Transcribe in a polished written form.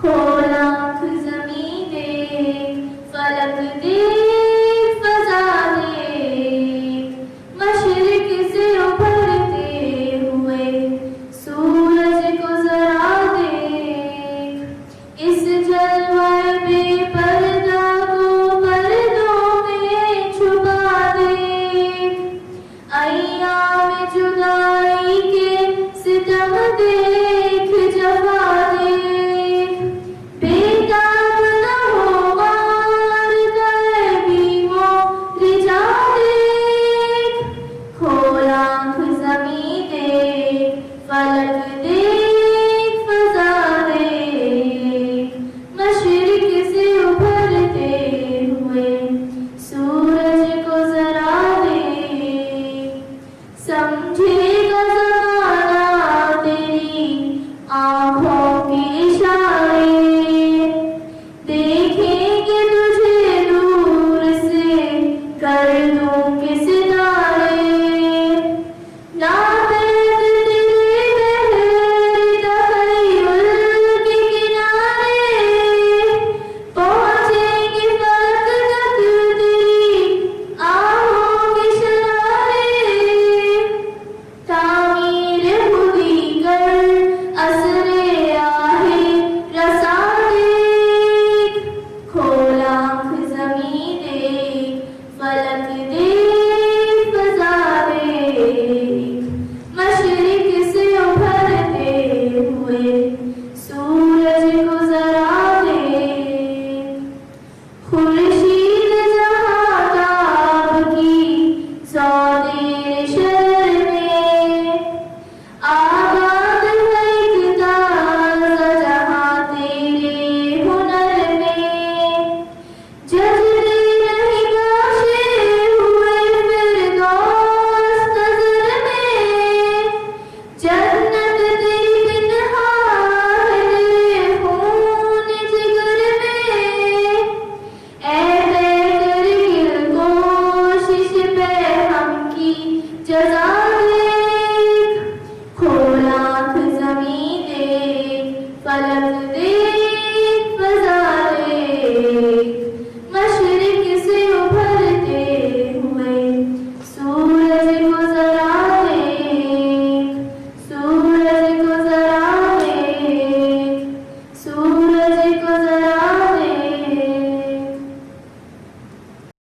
खोला आँख ज़मीं देख, फलक देख, फ़ज़ा देख, मशरिक़ से उभरते हुए सूरज को ज़रा देख। इस जलवाए बेपर्दा को पर्दों में छुपा देख। अय्याम जुदाई के सितम देख, जफ़ा